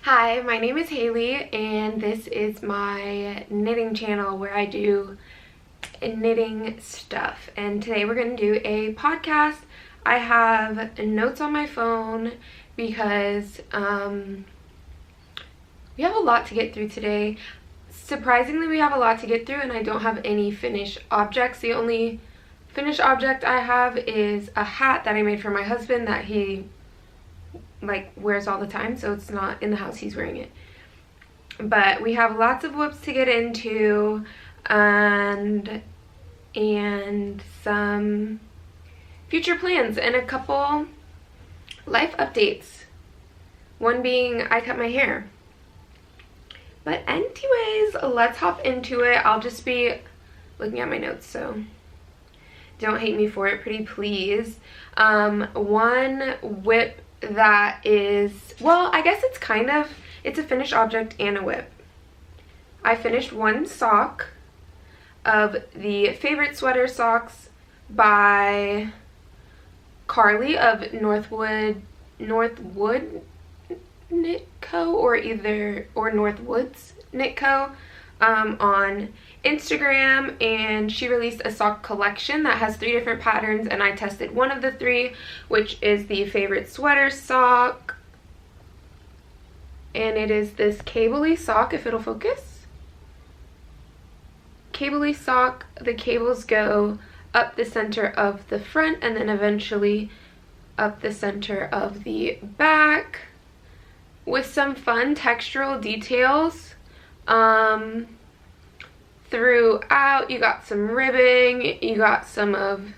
Hi, my name is Haley and this is my knitting channel where I do knitting stuff, and today we're going to do a podcast. I have notes on my phone because we have a lot to get through today. Surprisingly, we have a lot to get through and I don't have any finished objects. The only finished object I have is a hat that I made for my husband that he wears all the time, so it's not in the house, he's wearing it. But we have lots of whips to get into and some future plans and a couple life updates, one being I cut my hair. But anyways, let's hop into it. I'll just be looking at my notes, so don't hate me for it, pretty please. One whip that is, well, I guess it's a finished object and a whip. I finished one sock of the Favorite Sweater Socks by Carly of Northwood Knit Co. or Northwoods Knit Co. On Instagram, and she released a sock collection that has 3 different patterns, and I tested one of the 3, which is the Favorite Sweater Sock, and it is this cable-y sock, if it'll focus. Cable-y sock, the cables go up the center of the front and then eventually up the center of the back with some fun textural details. Throughout, you got some ribbing, you got some of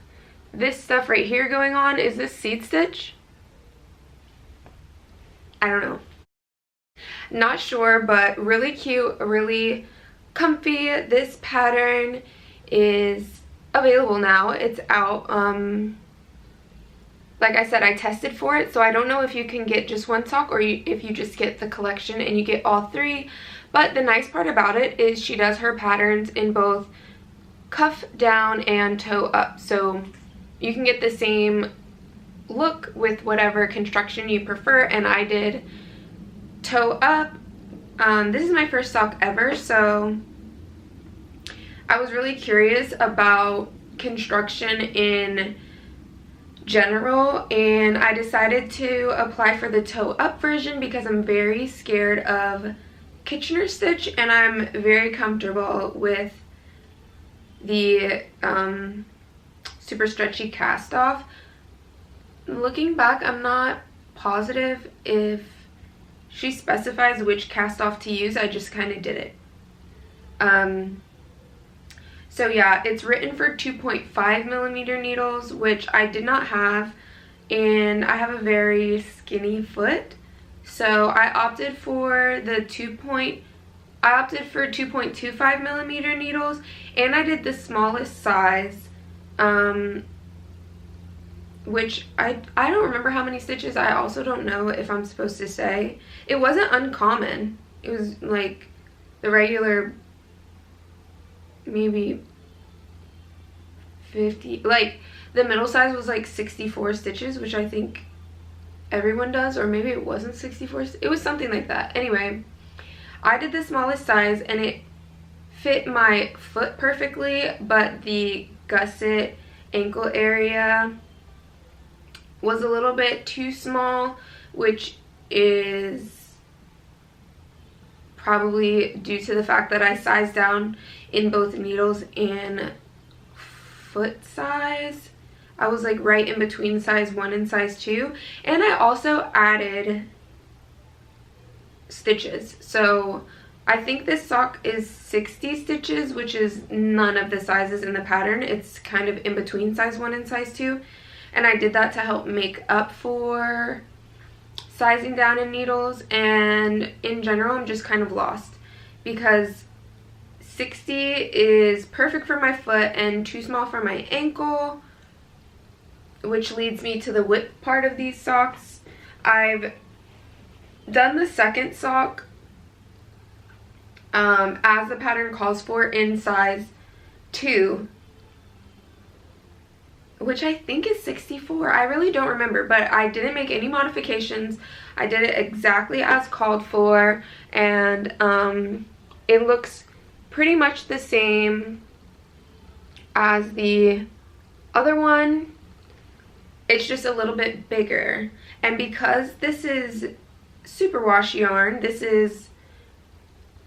this stuff right here going on. Is this seed stitch? I don't know. Not sure, but really cute, really comfy. This pattern is available now. It's out. Like I said, I tested for it, so I don't know if you can get just one sock or if you just get the collection and you get all 3. But the nice part about it is she does her patterns in both cuff down and toe up, so you can get the same look with whatever construction you prefer, and I did toe up. This is my first sock ever, so I was really curious about construction in general, and I decided to apply for the toe up version because I'm very scared of Kitchener stitch and I'm very comfortable with the super stretchy cast off. Looking back, I'm not positive if she specifies which cast off to use. I just kind of did it. So yeah, it's written for 2.5mm needles, which I did not have, and I have a very skinny foot, so I opted for 2.25mm needles, and I did the smallest size, which I don't remember how many stitches. I also don't know if I'm supposed to say. It wasn't uncommon. It was like the regular, maybe 50, like the middle size was like 64 stitches, which I think everyone does, or maybe it wasn't 64, it was something like that. Anyway, I did the smallest size and it fit my foot perfectly, but the gusset ankle area was a little bit too small, which is probably due to the fact that I sized down in both needles and foot size. I was like right in between size 1 and size 2, and I also added stitches. So I think this sock is 60 stitches, which is none of the sizes in the pattern. It's kind of in between size 1 and size 2, and I did that to help make up for sizing down in needles. And in general, I'm just kind of lost because 60 is perfect for my foot and too small for my ankle, which leads me to the whip part of these socks. I've done the second sock as the pattern calls for in size 2, which I think is 64. I really don't remember, but I didn't make any modifications. I did it exactly as called for, and it looks pretty much the same as the other one. It's just a little bit bigger, and because this is superwash yarn, this is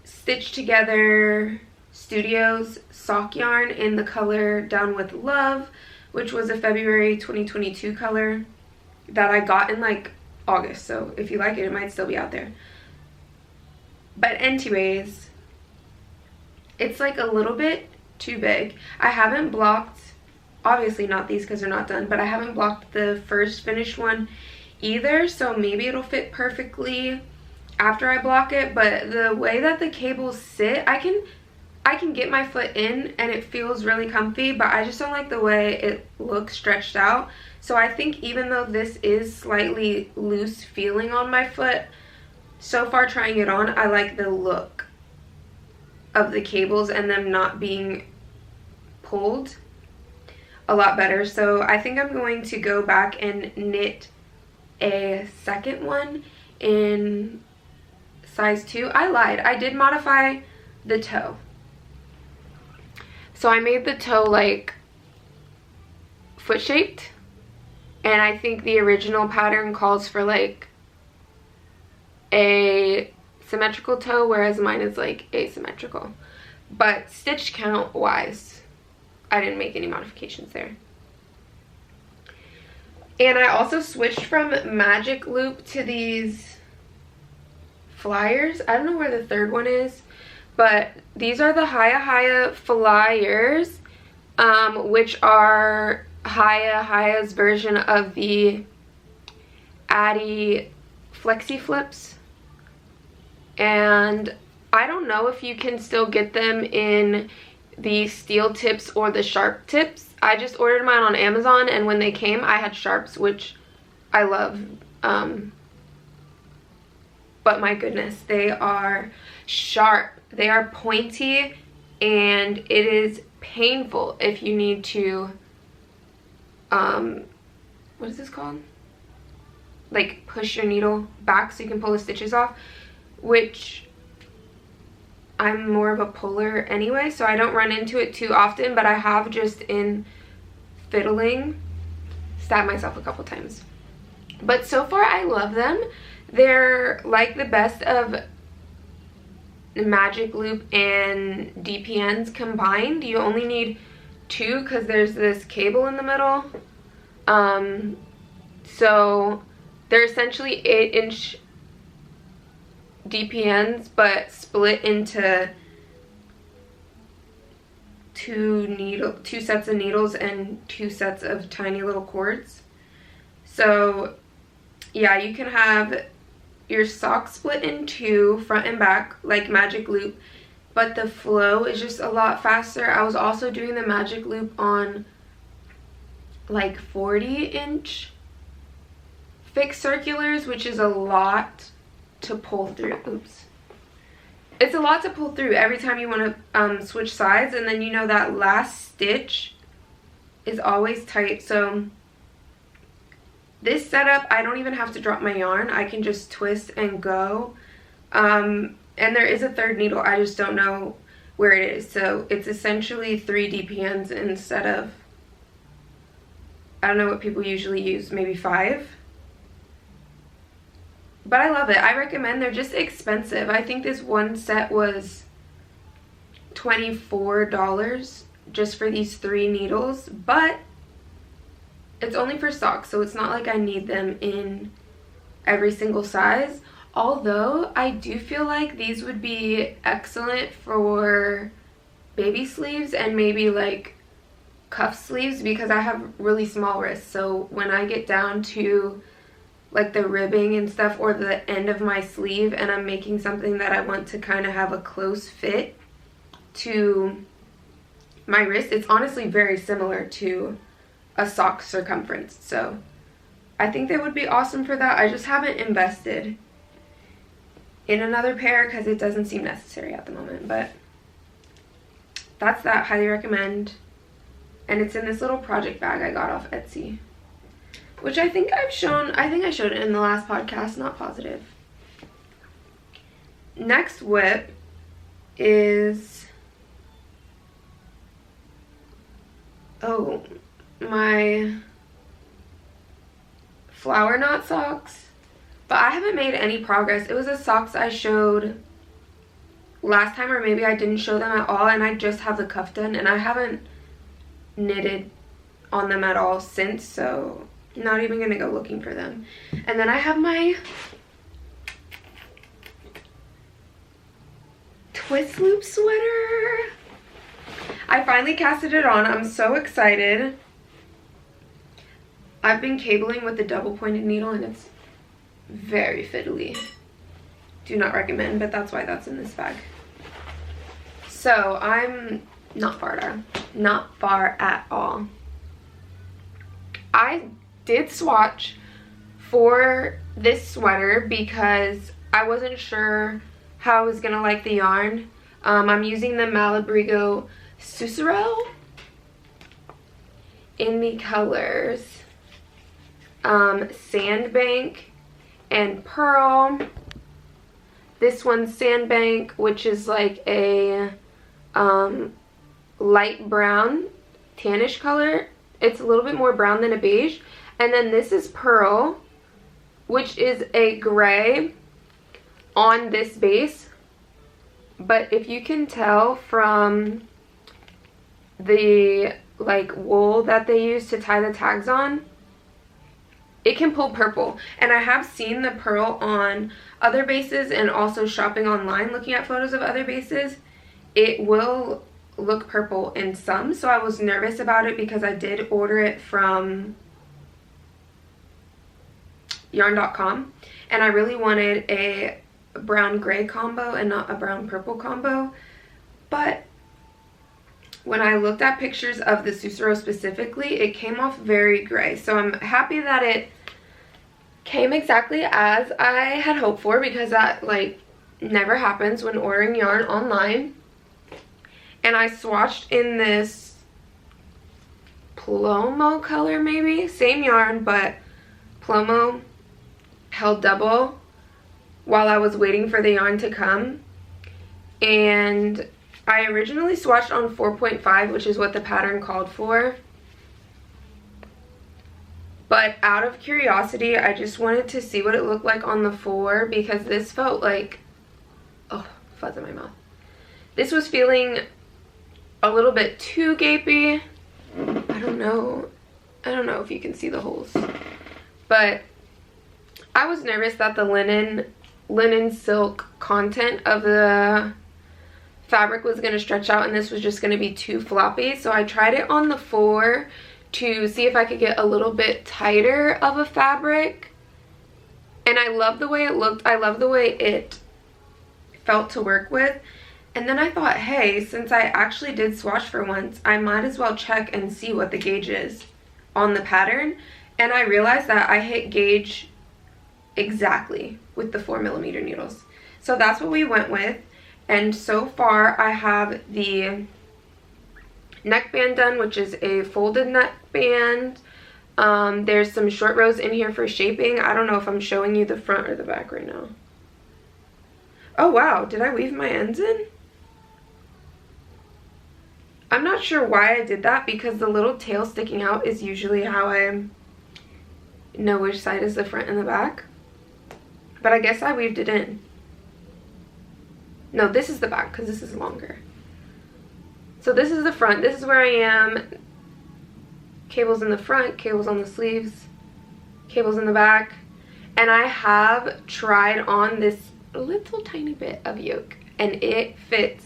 Stitch Together Studios sock yarn in the color Down With Love, which was a February 2022 color that I got in like August, so if you like it, it might still be out there. But anyways, it's like a little bit too big. I haven't blocked, obviously not these because they're not done, but I haven't blocked the first finished one either, so maybe it'll fit perfectly after I block it. But the way that the cables sit, I can get my foot in and it feels really comfy, but I just don't like the way it looks stretched out. So I think even though this is slightly loose feeling on my foot, so far trying it on, I like the look of the cables and them not being pulled a lot better. So I think I'm going to go back and knit a second one in size 2. I lied, I did modify the toe. So I made the toe like foot shaped, and I think the original pattern calls for like a symmetrical toe, whereas mine is like asymmetrical. But stitch count wise, I didn't make any modifications there. And I also switched from magic loop to these flyers. I don't know where the third one is, but these are the Haya flyers, which are Haya's version of the Addy Flexi Flips. And I don't know if you can still get them in the steel tips or the sharp tips. I just ordered mine on Amazon, and when they came I had sharps, which I love. But my goodness, they are sharp. They are pointy, and it is painful if you need to, what is this called? Like push your needle back so you can pull the stitches off, which I'm more of a puller anyway, so I don't run into it too often, but I have just in fiddling stabbed myself a couple times. But so far I love them. They're like the best of magic loop and DPNs combined. You only need 2 because there's this cable in the middle. So they're essentially 8-inch DPNs, but split into two sets of needles and 2 sets of tiny little cords. So yeah, you can have your sock split in 2 front and back like magic loop, but the flow is just a lot faster. I was also doing the magic loop on like 40-inch fixed circulars, which is a lot to pull through. Oops. It's a lot to pull through every time you want to switch sides, and then you know that last stitch is always tight. So this setup, I don't even have to drop my yarn. I can just twist and go. And there is a third needle, I just don't know where it is. So it's essentially 3 DPNs instead of, I don't know what people usually use, maybe 5. But I love it. I recommend. They're just expensive. I think this one set was $24 just for these 3 needles, but it's only for socks, so it's not like I need them in every single size. Although I do feel like these would be excellent for baby sleeves and maybe like cuff sleeves, because I have really small wrists. So when I get down to like the ribbing and stuff, or the end of my sleeve, and I'm making something that I want to kind of have a close fit to my wrist, it's honestly very similar to a sock circumference. So I think they would be awesome for that. I just haven't invested in another pair because it doesn't seem necessary at the moment, but that's that. Highly recommend. And it's in this little project bag I got off Etsy, which I think I showed it in the last podcast, not positive. Next whip is, oh, my flower knot socks. But I haven't made any progress. It was the socks I showed last time, or maybe I didn't show them at all, and I just have the cuff done, and I haven't knitted on them at all since, so I'm not even gonna go looking for them. And then I have my twist loop sweater. I finally casted it on. I'm so excited. I've been cabling with the double pointed needle and it's very fiddly. Do not recommend, but that's why that's in this bag. So I'm not far at all. I did swatch for this sweater because I wasn't sure how I was gonna like the yarn. I'm using the Malabrigo Susurel in the colors Sandbank and Pearl. This one's Sandbank, which is like a light brown tannish color. It's a little bit more brown than a beige. And then this is Pearl, which is a gray on this base. But if you can tell from the like wool that they use to tie the tags on, it can pull purple. And I have seen the pearl on other bases and also shopping online looking at photos of other bases. It will look purple in some, so I was nervous about it because I did order it from yarn.com and I really wanted a brown gray combo and not a brown purple combo. But when I looked at pictures of the Susuro specifically, it came off very gray. So I'm happy that it came exactly as I had hoped for, because that like never happens when ordering yarn online. And I swatched in this Plomo color, maybe same yarn, but Plomo held double while I was waiting for the yarn to come. And I originally swatched on 4.5, which is what the pattern called for. But out of curiosity, I just wanted to see what it looked like on the 4, because this felt like, oh, fuzz in my mouth. This was feeling a little bit too gapey. I don't know if you can see the holes. But I was nervous that the linen silk content of the fabric was going to stretch out and this was just going to be too floppy. So I tried it on the 4 to see if I could get a little bit tighter of a fabric. And I love the way it looked. I love the way it felt to work with. And then I thought, hey, since I actually did swatch for once, I might as well check and see what the gauge is on the pattern. And I realized that I hit gauge exactly with the 4mm needles. So that's what we went with. And so far I have the neckband done, which is a folded neckband. There's some short rows in here for shaping. I don't know if I'm showing you the front or the back right now. Oh wow, did I weave my ends in? I'm not sure why I did that, because the little tail sticking out is usually how I know which side is the front and the back. But I guess I weaved it in. No, this is the back because this is longer. So this is the front. This is where I am. Cables in the front, cables on the sleeves, cables in the back. And I have tried on this little tiny bit of yoke and it fits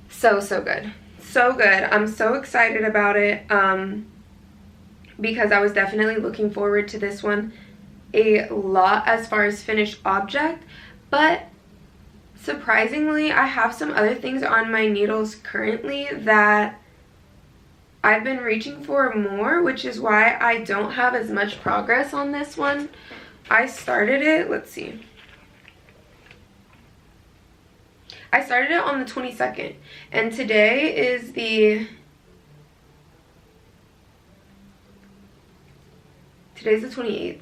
so good. So good. I'm so excited about it because I was definitely looking forward to this one a lot as far as finished object. But surprisingly, I have some other things on my needles currently that I've been reaching for more, which is why I don't have as much progress on this one. I started it, let's see. I started it on the 22nd, and today is the Today's the 28th.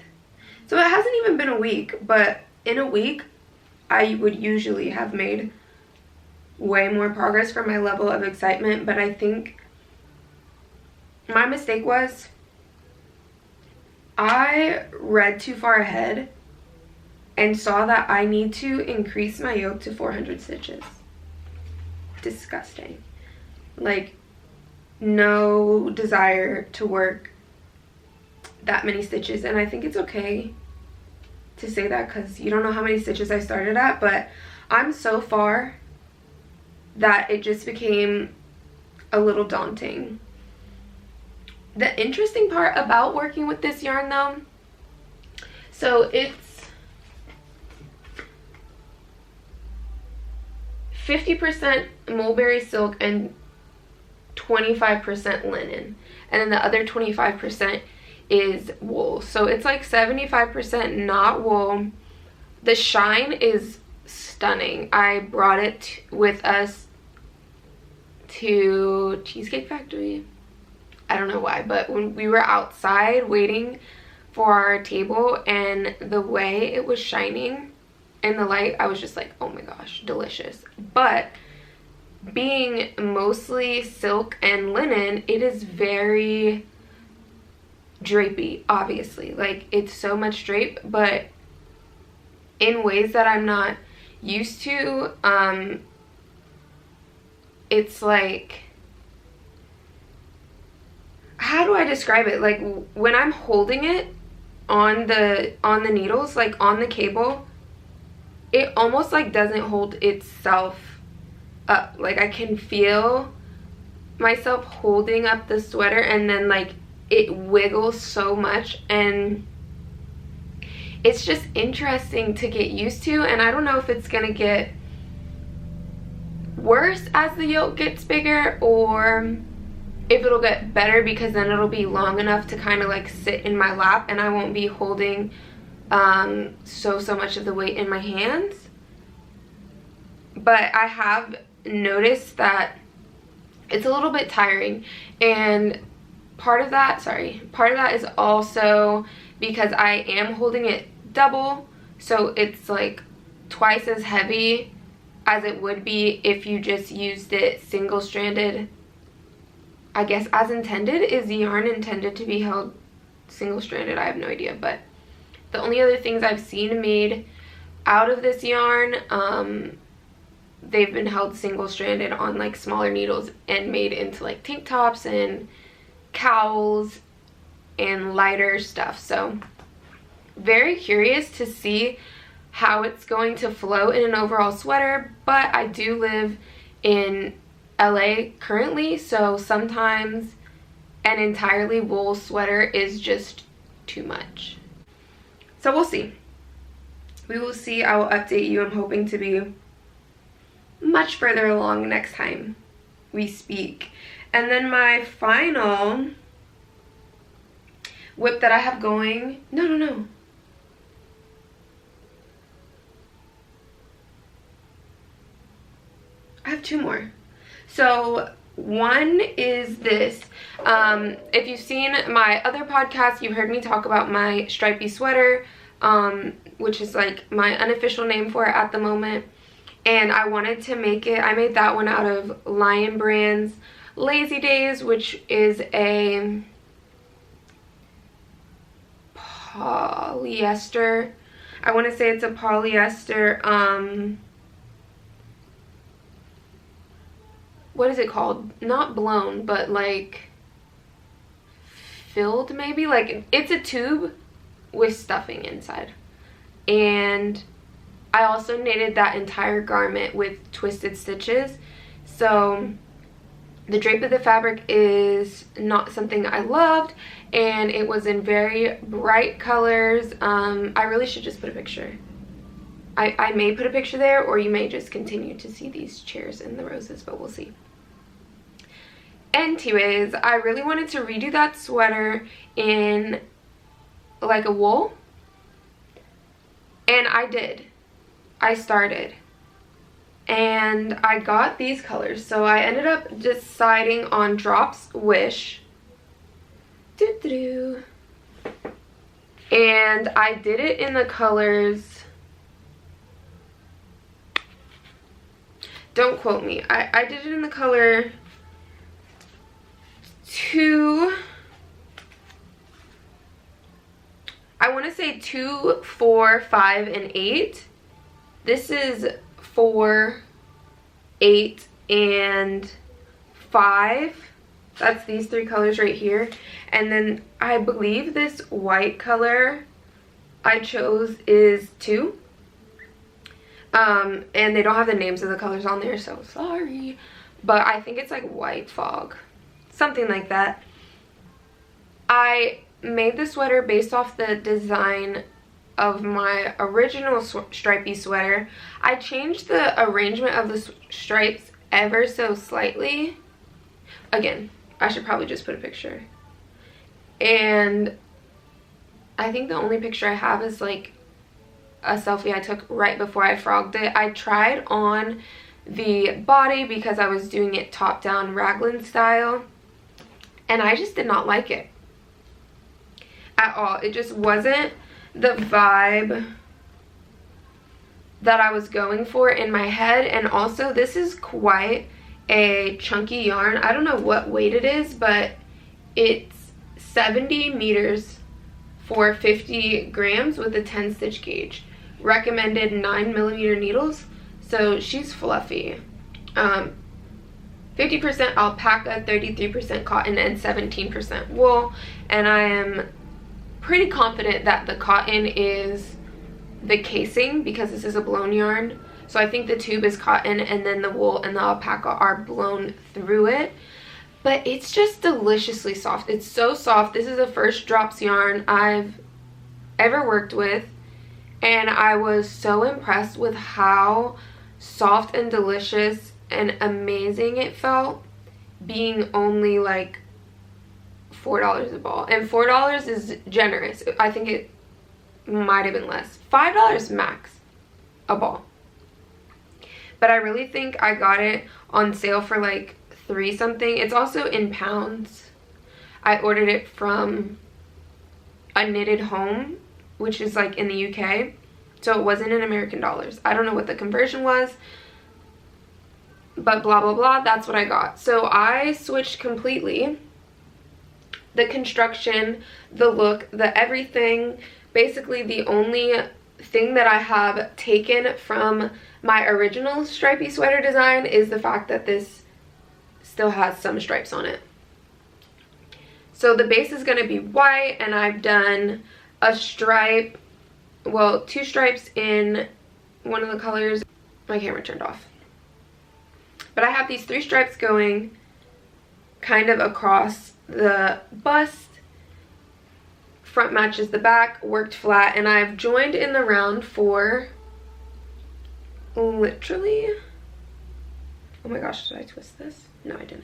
So it hasn't even been a week, but in a week, I would usually have made way more progress for my level of excitement, but I think my mistake was I read too far ahead and saw that I need to increase my yoke to 400 stitches. Disgusting. Like, no desire to work that many stitches, and I think it's okay to say that because you don't know how many stitches I started at, but I'm so far that it just became a little daunting. The interesting part about working with this yarn though, so it's 50% mulberry silk and 25% linen, and then the other 25% is wool. So it's like 75% not wool. The shine is stunning. I brought it with us to Cheesecake Factory. I don't know why, but when we were outside waiting for our table and the way it was shining in the light, I was just like, oh my gosh, delicious. But being mostly silk and linen, it is very drapey, obviously. Like, it's so much drape, but in ways that I'm not used to. It's like, how do I describe it? Like, when I'm holding it on the needles, like on the cable, it almost like doesn't hold itself up. Like, I can feel myself holding up the sweater, and then like it wiggles so much, and it's just interesting to get used to. And I don't know if it's gonna get worse as the yoke gets bigger, or if it'll get better, because then it'll be long enough to kind of like sit in my lap and I won't be holding so much of the weight in my hands. But I have noticed that it's a little bit tiring, and part of that is also because I am holding it double, so it's like twice as heavy as it would be if you just used it single-stranded. I guess as intended. Is the yarn intended to be held single-stranded? I have no idea, but the only other things I've seen made out of this yarn, they've been held single-stranded on like smaller needles and made into like tank tops and cowls and lighter stuff. So very curious to see how it's going to flow in an overall sweater. But I do live in LA currently, so sometimes an entirely wool sweater is just too much. So we'll see. We will see. I will update you. I'm hoping to be much further along next time we speak. And then my final whip that I have going, no. I have two more. So one is this. If you've seen my other podcast, you heard me talk about my stripy sweater, which is like my unofficial name for it at the moment. And I wanted to make it, I made that one out of Lion Brand's Lazy Days, which is a polyester. I want to say it's a polyester, what is it called? Not blown, but like filled maybe? Like, it's a tube with stuffing inside. And I also knitted that entire garment with twisted stitches. So the drape of the fabric is not something I loved, and it was in very bright colors. I really should just put a picture. I may put a picture there, or you may just continue to see these chairs and the roses, but we'll see. Anyways, I really wanted to redo that sweater in like a wool, and I did. I started, and I got these colors. So I ended up deciding on Drops Wish. And I did it in the colors, don't quote me, I did it in the color 2, I want to say 2, 4, 5, and 8. This is 4, 8, and 5. That's these 3 colors right here. And then I believe this white color I chose is 2. And they don't have the names of the colors on there, so sorry. But I think it's like white fog, something like that. I made the sweater based off the design of my original stripy sweater. I changed the arrangement of the stripes ever so slightly. Again, I should probably just put a picture. And I think the only picture I have is like a selfie I took right before I frogged it. I tried on the body because I was doing it top down raglan style, and I just did not like it at all. It just wasn't the vibe that I was going for in my head. And also, this is quite a chunky yarn. I don't know what weight it is, but it's 70 meters for 50 grams with a 10 stitch gauge. Recommended 9mm needles, so she's fluffy. 50% alpaca, 33% cotton, and 17% wool. And I am pretty confident that the cotton is the casing because this is a blown yarn. So I think the tube is cotton, and then the wool and the alpaca are blown through it. But it's just deliciously soft. It's so soft. This is the first drops yarn I've ever worked with, and I was so impressed with how soft and delicious and amazing it felt, being only like $4 a ball. And $4 is generous. I think it might have been less. $5 max a ball. But I really think I got it on sale for like 3 something. It's also in pounds. I ordered it from a Knitted Home, which is like in the UK. So it wasn't in American dollars. I don't know what the conversion was, but blah, blah, blah. That's what I got. So I switched completely. The construction, the look, the everything. Basically, the only thing that I have taken from my original stripy sweater design is the fact that this still has some stripes on it. So the base is going to be white, and I've done a stripe, well, 2 stripes in one of the colors. My camera turned off. But I have these 3 stripes going kind of across the bust. Front matches the back, worked flat, and I've joined in the round for literally, oh my gosh, did I twist this? No, I didn't.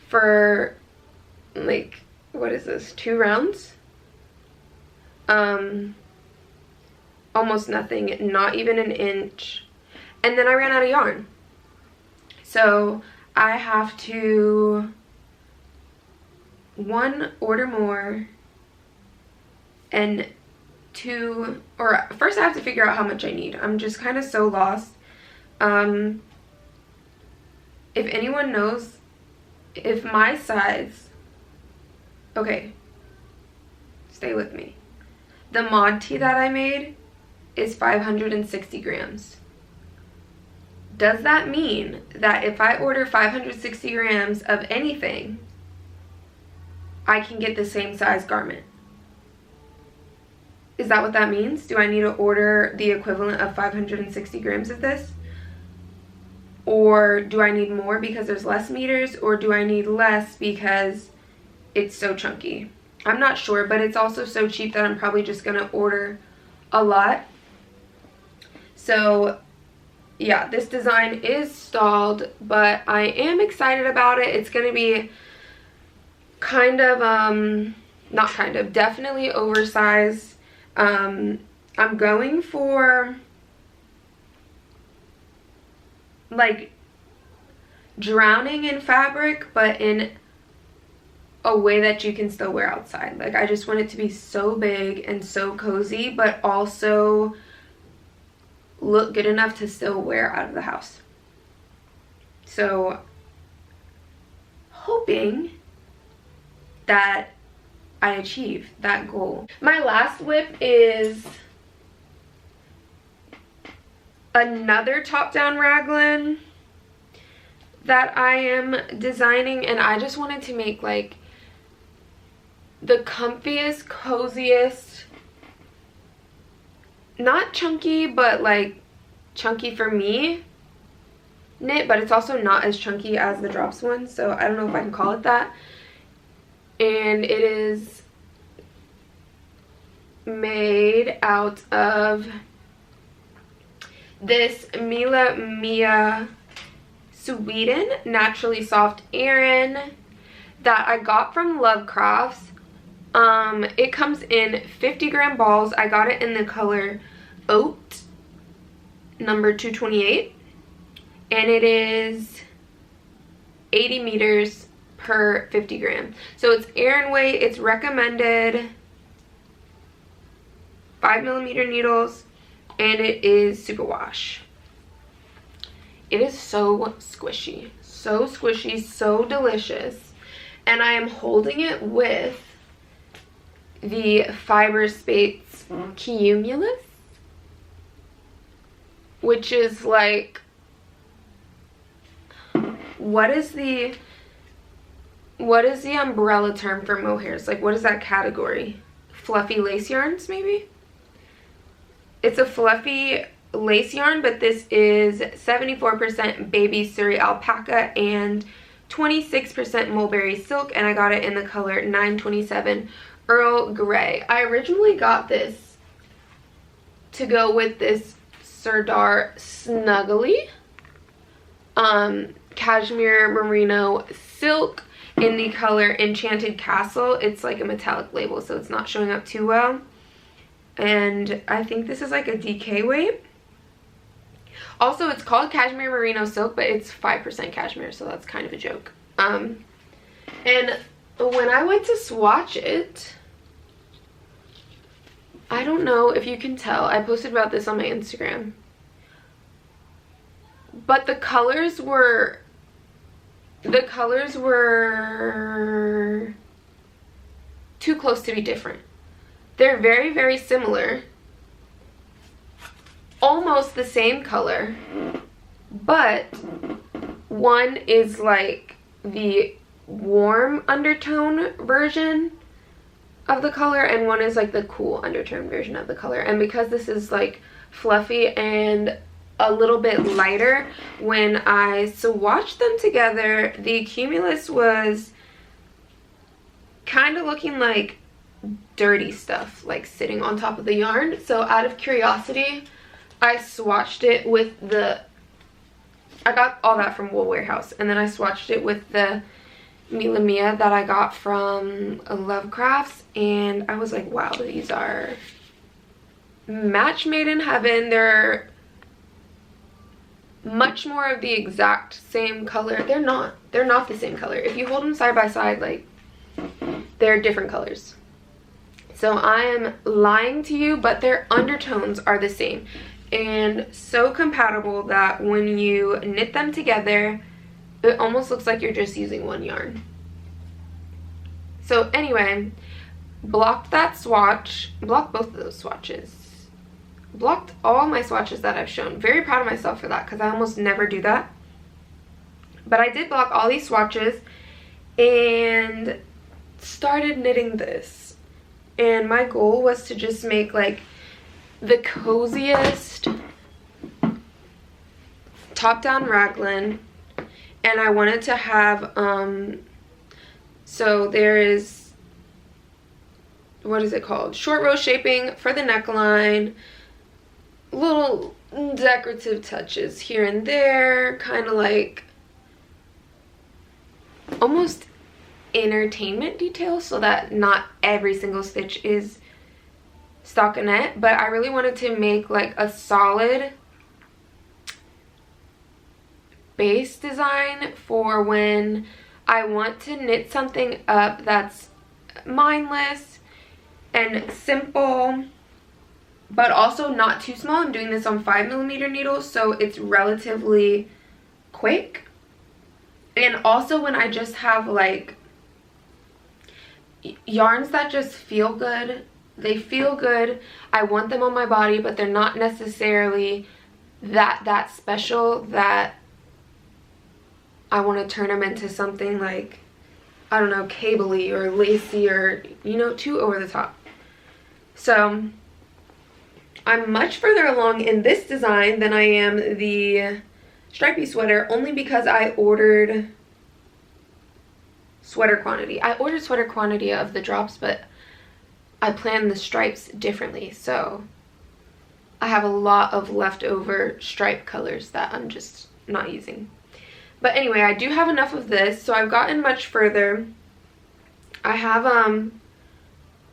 For like, what is this, 2 rounds? Almost nothing, not even an inch. And then I ran out of yarn. So I have to, 1, order more, and 2, or first I have to figure out how much I need. I'm just kind of so lost. If anyone knows if my size, okay, stay with me. The mod tee that I made is 560 grams. Does that mean that if I order 560 grams of anything, I can get the same size garment? Is that what that means? Do I need to order the equivalent of 560 grams of this? Or do I need more because there's less meters? Or do I need less because it's so chunky? I'm not sure, but it's also so cheap that I'm probably just going to order a lot. So yeah, this design is stalled, but I am excited about it. It's going to be kind of, not kind of, definitely oversized. I'm going for like drowning in fabric, but in a way that you can still wear outside. Like, I just want it to be so big and so cozy, but also look good enough to still wear out of the house. So, hoping that I achieve that goal. My last whip is another top-down raglan that I am designing, and I just wanted to make like the comfiest, coziest, not chunky, but like chunky for me knit, but it's also not as chunky as the Drops one, so I don't know if I can call it that. And it is made out of this Mila Mia Sweden Naturally Soft Aran that I got from Love Crafts. It comes in 50-gram balls. I got it in the color Oat, number 228. And it is 80 meters per 50 gram. So it's Aran weight. It's recommended 5mm needles. And it is superwash. It is so squishy. So squishy, so delicious. And I am holding it with the Fiber Space Cumulus, which is like, what is the umbrella term for mohairs? Like, what is that category? Fluffy lace yarns, maybe? It's a fluffy lace yarn, but this is 74% baby Surrey alpaca and 26% mulberry silk, and I got it in the color 927 Earl Grey. I originally got this to go with this Serdar Snuggly cashmere merino silk in the color Enchanted Castle. It's like a metallic label, so it's not showing up too well. And I think this is like a DK weight. Also, it's called cashmere merino silk, but it's 5% cashmere, so that's kind of a joke. And when I went to swatch it, I don't know if you can tell, I posted about this on my Instagram, but the colors were too close to be different. They're very, very similar, almost the same color, but one is like the warm undertone version of the color and one is like the cool undertone version of the color. And because this is like fluffy and a little bit lighter, when I swatched them together, the Cumulus was kind of looking like dirty stuff, like sitting on top of the yarn. So out of curiosity, I swatched it with I got all that from Wool Warehouse, and then I swatched it with the Mila Mia that I got from Love Crafts, and I was like, wow, these are match made in heaven. They're much more of the exact same color. They're not the same color. If you hold them side by side, like, they're different colors. So I am lying to you, but their undertones are the same and so compatible that when you knit them together, it almost looks like you're just using one yarn. So anyway, blocked that swatch, blocked both of those swatches, blocked all my swatches that I've shown. Very proud of myself for that because I almost never do that. But I did block all these swatches and started knitting this. And my goal was to just make like the coziest top-down raglan, and I wanted to have so there is, what is it called, short row shaping for the neckline, little decorative touches here and there, kind of like almost entertainment details, so that not every single stitch is stockinette, but I really wanted to make like a solid base design for when I want to knit something up that's mindless and simple, but also not too small. I'm doing this on 5mm needles, so it's relatively quick. And also when I just have like yarns that just feel good, they feel good, I want them on my body, but they're not necessarily that special that I want to turn them into something like, I don't know, cable-y or lacy or, you know, too over the top. So I'm much further along in this design than I am the stripy sweater, only because I ordered sweater quantity. I ordered sweater quantity of the drops, but I planned the stripes differently, so I have a lot of leftover stripe colors that I'm just not using. But anyway, I do have enough of this, so I've gotten much further. I have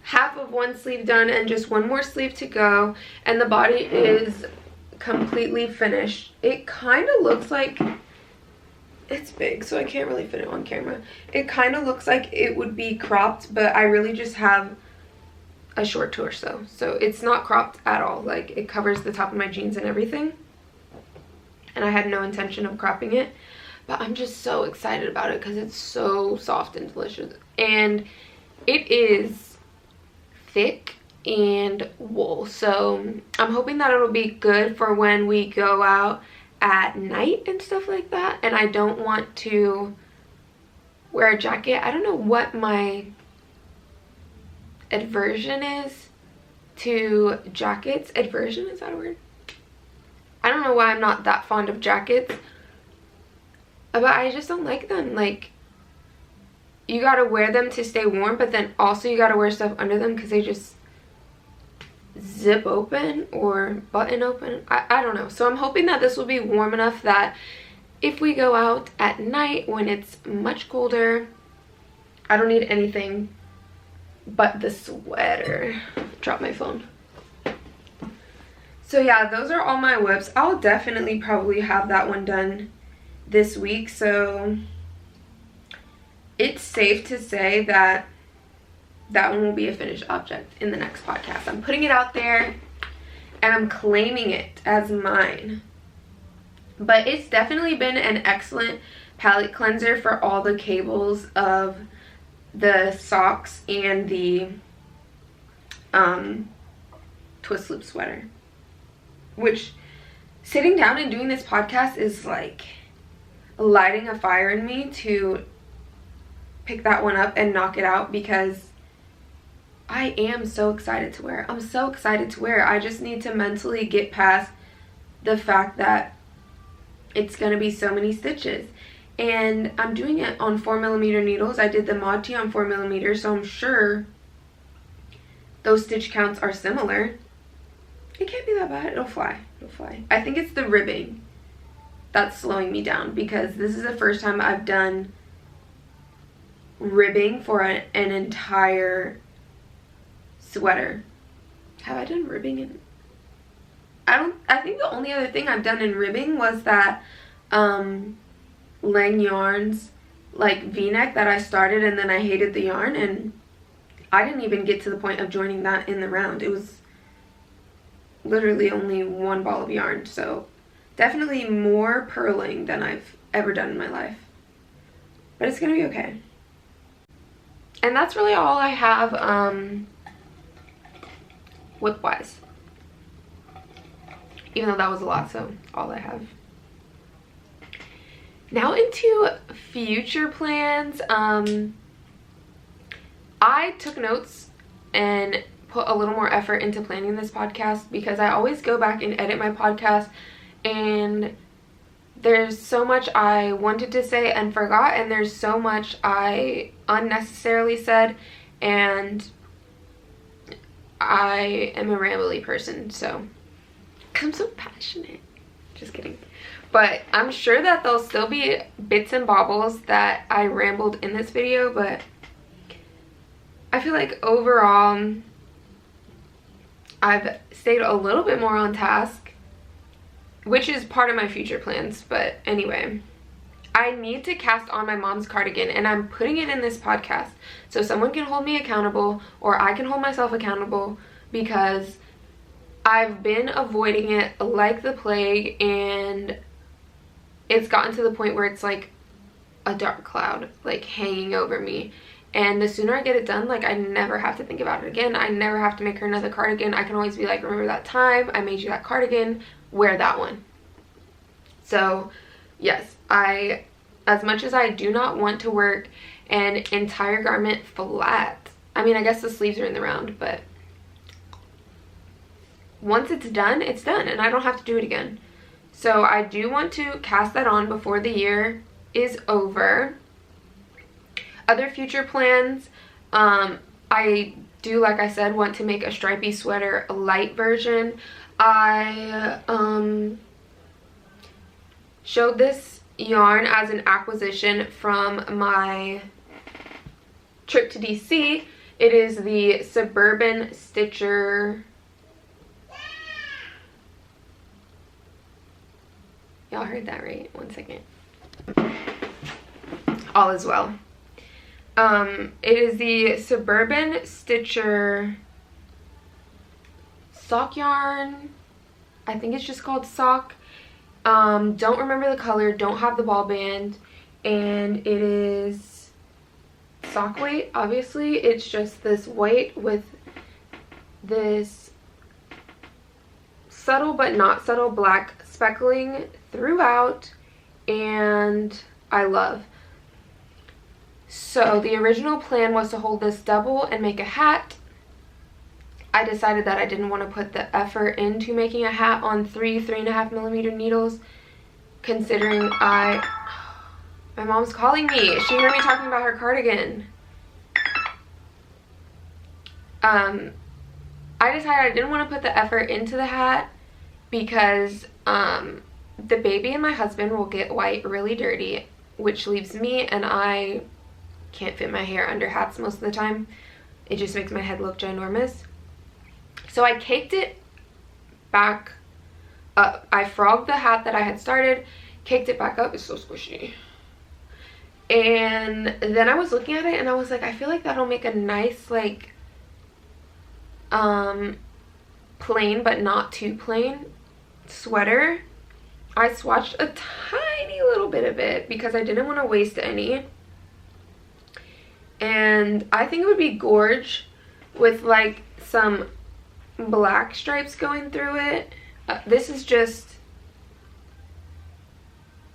half of one sleeve done and just one more sleeve to go, and the body is completely finished. It kind of looks like, it's big, so I can't really fit it on camera. It kind of looks like it would be cropped, but I really just have a short torso, so it's not cropped at all. Like, it covers the top of my jeans and everything, and I had no intention of cropping it, but I'm just so excited about it because it's so soft and delicious, and it is thick and wool, so I'm hoping that it'll be good for when we go out at night and stuff like that. And I don't want to wear a jacket. I don't know what my aversion is to jackets. Aversion, is that a word? I don't know why I'm not that fond of jackets, but I just don't like them. Like, you gotta wear them to stay warm, but then also you gotta wear stuff under them because they just zip open or button open. I don't know. So I'm hoping that this will be warm enough that if we go out at night when it's much colder, I don't need anything but the sweater. Drop my phone. So yeah, those are all my whips. I'll definitely probably have that one done this week, so it's safe to say that that one will be a finished object in the next podcast. I'm putting it out there and I'm claiming it as mine. But it's definitely been an excellent palette cleanser for all the cables of the socks and the twist loop sweater. Which, sitting down and doing this podcast is like lighting a fire in me to pick that one up and knock it out, because I am so excited to wear it. I'm so excited to wear it. I just need to mentally get past the fact that it's going to be so many stitches. And I'm doing it on 4mm needles. I did the Mod Tee on 4mm, so I'm sure those stitch counts are similar. It can't be that bad. It'll fly. It'll fly. I think it's the ribbing that's slowing me down, because this is the first time I've done ribbing for an entire sweater. Have I done ribbing in? I think the only other thing I've done in ribbing was that Lang Yarns like v-neck that I started and then I hated the yarn, and I didn't even get to the point of joining that in the round. It was literally only one ball of yarn, so definitely more purling than I've ever done in my life, but it's gonna be okay. And that's really all I have whip wise, even though that was a lot, so all I have. Now into future plans. I took notes and put a little more effort into planning this podcast, because I always go back and edit my podcast and there's so much I wanted to say and forgot, and there's so much I unnecessarily said, and I am a rambly person, so I'm so passionate. Just kidding. But I'm sure that there'll still be bits and bobbles that I rambled in this video, but I feel like overall I've stayed a little bit more on task, which is part of my future plans. But anyway, I need to cast on my mom's cardigan, and I'm putting it in this podcast so someone can hold me accountable, or I can hold myself accountable, because I've been avoiding it like the plague, and it's gotten to the point where it's like a dark cloud like hanging over me. And the sooner I get it done, like, I never have to think about it again. I never have to make her another cardigan. I can always be like, remember that time I made you that cardigan, wear that one. So yes, as much as I do not want to work an entire garment flat, I mean, I guess the sleeves are in the round, but once it's done, and I don't have to do it again. So I do want to cast that on before the year is over. Other future plans, I do, like I said, want to make a stripy sweater, a light version. I showed this yarn as an acquisition from my trip to DC. It is the Suburban Stitcher. Y'all heard that right? One second. All is well. It is the Suburban Stitcher sock yarn. I think it's just called sock. Don't remember the color, don't have the ball band, and it is sock weight. Obviously, it's just this white with this subtle but not subtle black speckling throughout, and I love. So the original plan was to hold this double and make a hat. I decided that I didn't want to put the effort into making a hat on 3.5 millimeter needles, considering my mom's calling me. She heard me talking about her cardigan. I decided I didn't want to put the effort into the hat because the baby and my husband will get white really dirty, which leaves me, and I can't fit my hair under hats most of the time. It just makes my head look ginormous. So I caked it back up. I frogged the hat that I had started, caked it back up. It's so squishy. And then I was looking at it and I was like, I feel like that'll make a nice, like, plain but not too plain sweater. I swatched a tiny little bit of it because I didn't want to waste any. And I think it would be gorge with like some black stripes going through it. This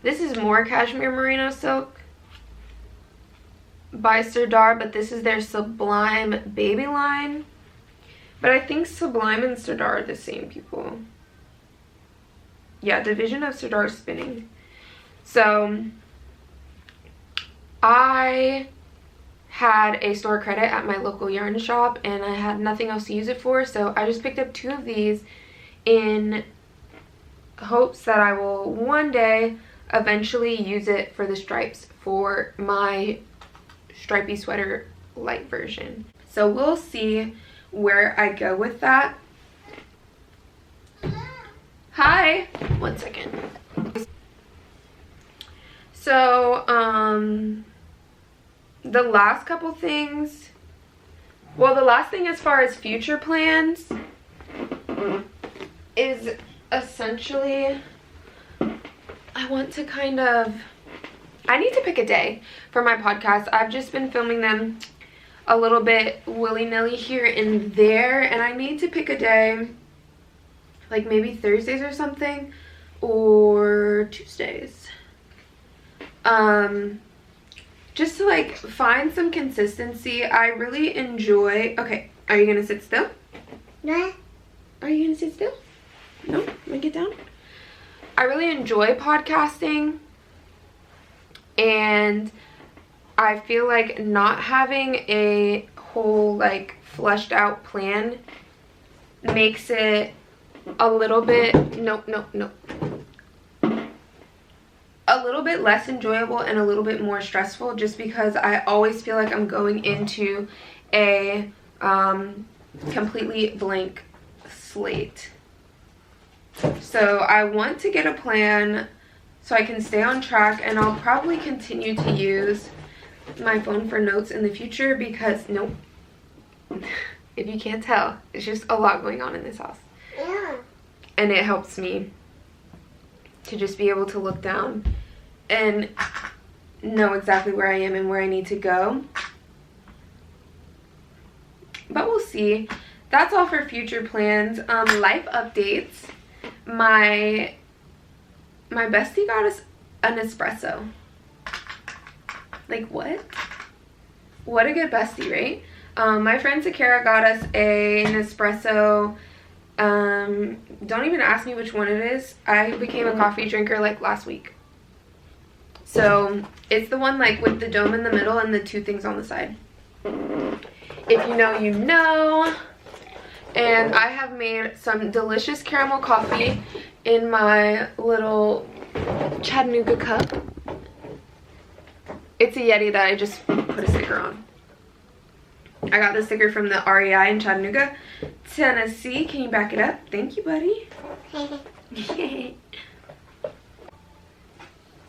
is more cashmere merino silk by Serdar, but this is their Sublime baby line. But I think Sublime and Serdar are the same people. Yeah, division of Serdar Spinning. So I had a store credit at my local yarn shop and I had nothing else to use it for, so I just picked up 2 of these in hopes that I will one day eventually use it for the stripes for my stripy sweater light version. So we'll see where I go with that. Hi, one second. So the last couple things, well, the last thing as far as future plans is essentially I want to I need to pick a day for my podcast. I've just been filming them a little bit willy-nilly here and there, and I need to pick a day, like maybe Thursdays or something, or Tuesdays. Just to like find some consistency. I really enjoy, okay, are you gonna sit still? No. Are you gonna sit still? No? Wanna get down? I really enjoy podcasting, and I feel like not having a whole like fleshed out plan makes it a little bit, a little bit less enjoyable and a little bit more stressful, just because I always feel like I'm going into a completely blank slate. So I want to get a plan so I can stay on track, and I'll probably continue to use my phone for notes in the future because, nope, if you can't tell, it's just a lot going on in this house. Yeah. And it helps me to just be able to look down and know exactly where I am and where I need to go. But we'll see. That's all for future plans. Life updates. My bestie got us an espresso. Like, what? What a good bestie, right? My friend Sakara got us an espresso. Don't even ask me which one it is. I became a coffee drinker like last week. So it's the one like with the dome in the middle and the two things on the side. If you know, you know. And I have made some delicious caramel coffee in my little Chattanooga cup. It's a Yeti that I just put a sticker on. I got the sticker from the REI in Chattanooga, Tennessee. Can you back it up? Thank you, buddy.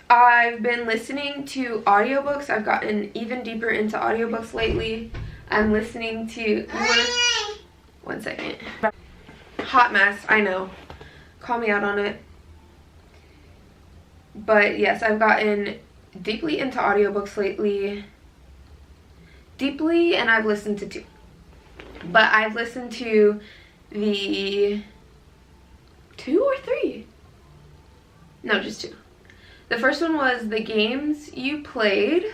I've been listening to audiobooks. I've gotten even deeper into audiobooks lately. I'm listening to... One second. Hot mess, I know. Call me out on it. But yes, I've gotten deeply into audiobooks lately. Deeply, and I've listened to 2. But I've listened to the 2 or 3? No, just 2. The first one was The Games You Played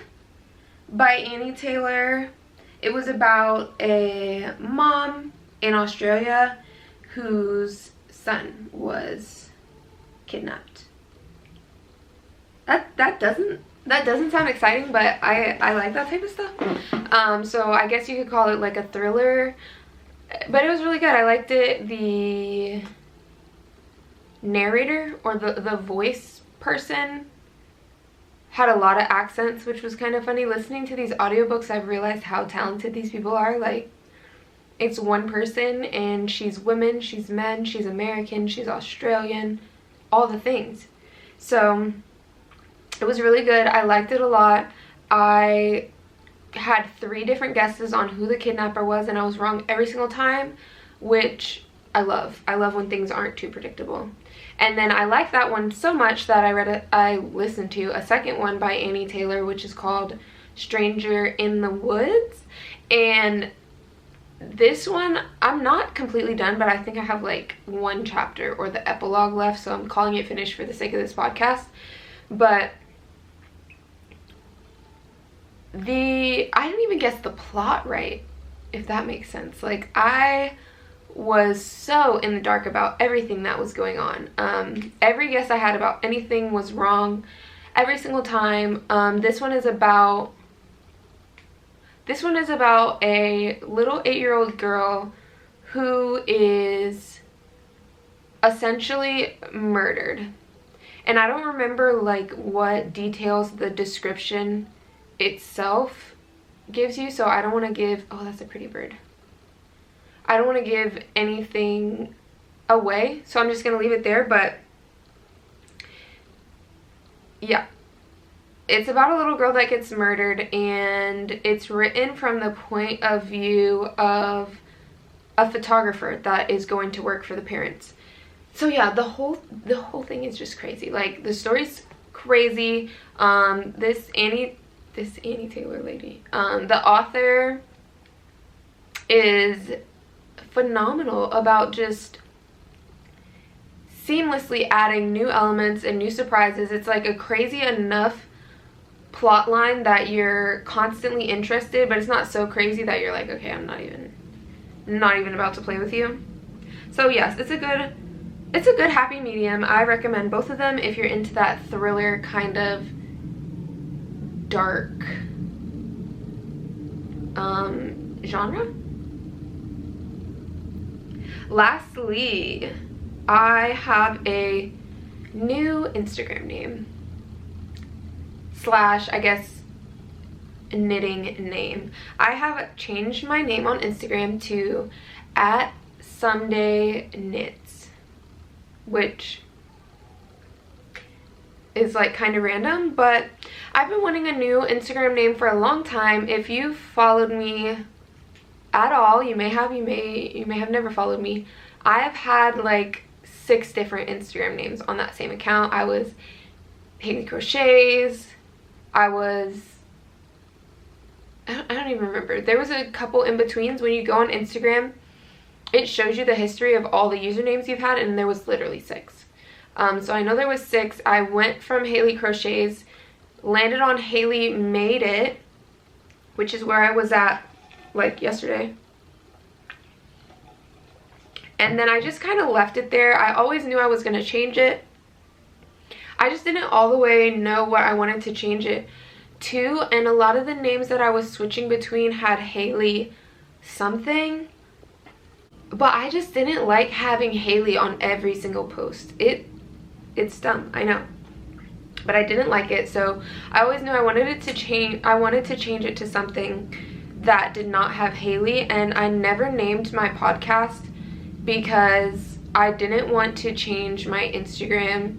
by Annie Taylor. It was about a mom in Australia whose son was kidnapped. That doesn't sound exciting, but I like that type of stuff. So I guess you could call it like a thriller, but it was really good. I liked it. The narrator or the voice person had a lot of accents, which was kind of funny. Listening to these audiobooks, I've realized how talented these people are. Like, it's one person and she's women, she's men, she's American, she's Australian, all the things. So it was really good. I liked it a lot. I had 3 different guesses on who the kidnapper was, and I was wrong every single time, which I love. I love when things aren't too predictable. And then I liked that one so much that I listened to a second one by Annie Taylor, which is called Stranger in the Woods. And this one, I'm not completely done, but I think I have like 1 chapter or the epilogue left, so I'm calling it finished for the sake of this podcast. But I didn't even guess the plot right, if that makes sense. Like, I was so in the dark about everything that was going on. Every guess I had about anything was wrong every single time. This one is about a little 8-year-old girl who is essentially murdered. And I don't remember like what details the description itself gives you, so I don't want to give... Oh, that's a pretty bird. I don't want to give anything away, so I'm just going to leave it there. But yeah, it's about a little girl that gets murdered, and it's written from the point of view of a photographer that is going to work for the parents. So yeah, the whole thing is just crazy. Like, the story's crazy. This Annie Taylor lady, the author is phenomenal about just seamlessly adding new elements and new surprises. It's like a crazy enough plot line that you're constantly interested, but it's not so crazy that you're like, okay, I'm not even about to play with you. So yes, it's a good happy medium. I recommend both of them if you're into that thriller kind of dark genre. Lastly, I have a new Instagram name / I guess knitting name. I have changed my name on Instagram to @SomedayKnits, which is like kind of random, but I've been wanting a new Instagram name for a long time. If you've followed me at all, you may have never followed me. I have had like 6 different Instagram names on that same account. I was Haley Crochets, I don't even remember. There was a couple in betweens. When you go on Instagram, it shows you the history of all the usernames you've had, and there was literally 6. So I know there was 6. I went from Haley Crochets, landed on Haley Made It, which is where I was at like yesterday. And then I just kind of left it there. I always knew I was going to change it. I just didn't all the way know what I wanted to change it to, and a lot of the names that I was switching between had Haley something. But I just didn't like having Haley on every single post. It's dumb, I know. But I didn't like it, so I always knew I wanted it to change. I wanted to change it to something that did not have Haley, and I never named my podcast because I didn't want to change my Instagram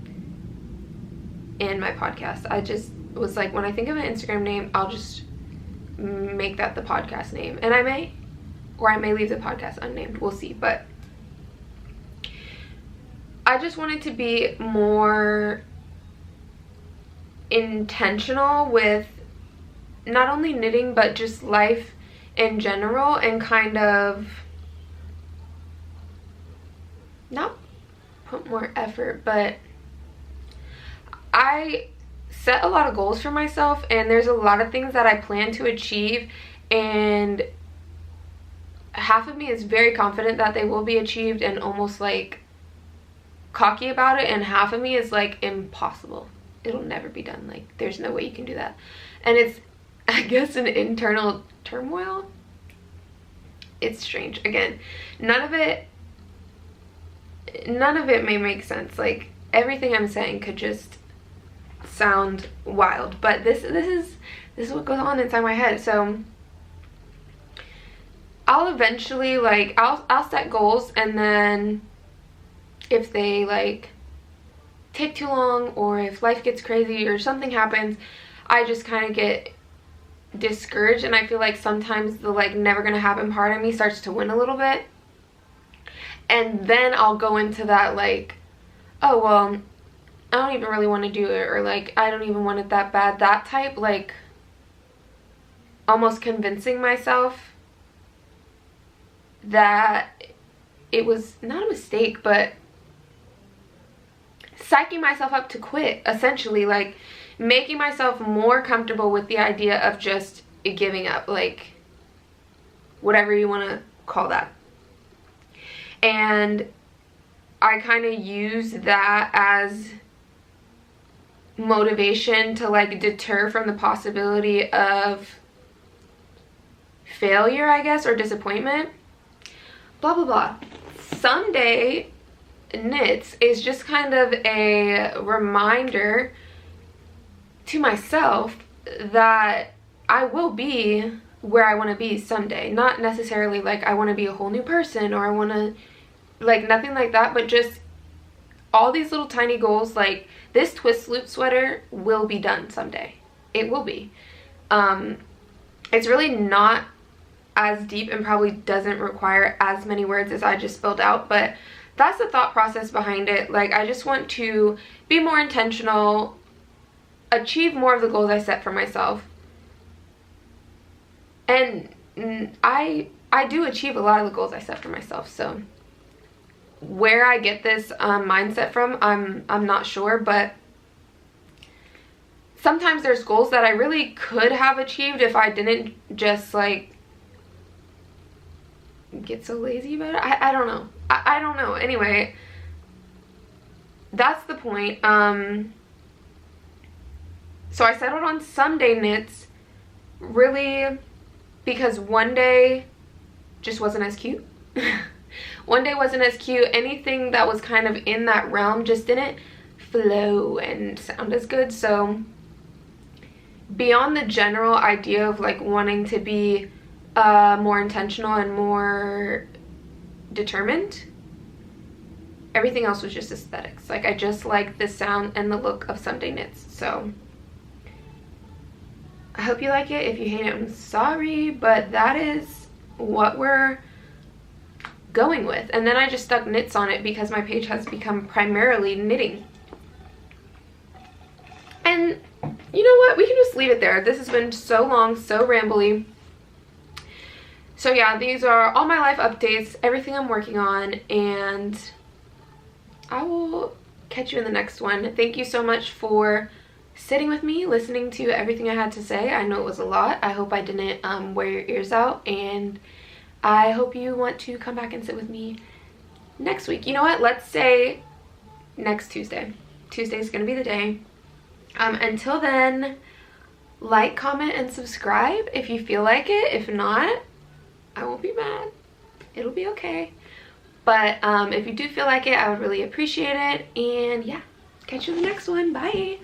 and my podcast. I just was like, when I think of an Instagram name, I'll just make that the podcast name. And I may leave the podcast unnamed, we'll see. But I just wanted to be more intentional with not only knitting but just life in general, and kind of not put more effort, but I set a lot of goals for myself, and there's a lot of things that I plan to achieve, and half of me is very confident that they will be achieved and almost like cocky about it, and half of me is like, impossible, it'll never be done, like there's no way you can do that. And it's, I guess, an internal turmoil. It's strange. Again, none of it may make sense. Like everything I'm saying could just sound wild, but this is what goes on inside my head. So I'll eventually, like, I'll set goals, and then if they like take too long, or if life gets crazy or something happens, I just kind of get discouraged, and I feel like sometimes the like never gonna happen part of me starts to win a little bit, and then I'll go into that like, oh well, I don't even really want to do it, or like I don't even want it that bad, that type, like almost convincing myself that it was not a mistake, but psyching myself up to quit, essentially, like making myself more comfortable with the idea of just giving up, like whatever you want to call that. And I kind of use that as motivation to like deter from the possibility of failure, I guess, or disappointment. Blah blah blah. Someday Knits is just kind of a reminder to myself that I will be where I want to be someday. Not necessarily like I want to be a whole new person, or I want to, like, nothing like that, but just all these little tiny goals. Like this twist loop sweater will be done someday. It will be. It's really not as deep and probably doesn't require as many words as I just spelled out, but that's the thought process behind it. Like I just want to be more intentional, achieve more of the goals I set for myself, and I do achieve a lot of the goals I set for myself. So where I get this mindset from, I'm not sure, but sometimes there's goals that I really could have achieved if I didn't just like get so lazy about it. I don't know. I don't know. Anyway, that's the point. So I settled on Sunday knits, really, because one day just wasn't as cute. One day wasn't as cute. Anything that was kind of in that realm just didn't flow and sound as good. So beyond the general idea of like wanting to be more intentional and more determined, Everything else was just aesthetics. Like, I just like the sound and the look of Sunday knits. So I hope you like it. If you hate it, I'm sorry, but that is what we're going with. And then I just stuck knits on it because my page has become primarily knitting. And you know what? We can just leave it there. This has been so long, so rambly. So yeah, these are all my life updates, everything I'm working on, and I will catch you in the next one. Thank you so much for sitting with me, listening to everything I had to say. I know it was a lot. I hope I didn't wear your ears out, and I hope you want to come back and sit with me next week. You know what? Let's say next Tuesday. Tuesday's gonna be the day. Until then, like, comment, and subscribe if you feel like it. If not, I won't be mad. It'll be okay. But if you do feel like it, I would really appreciate it. And yeah, catch you in the next one. Bye.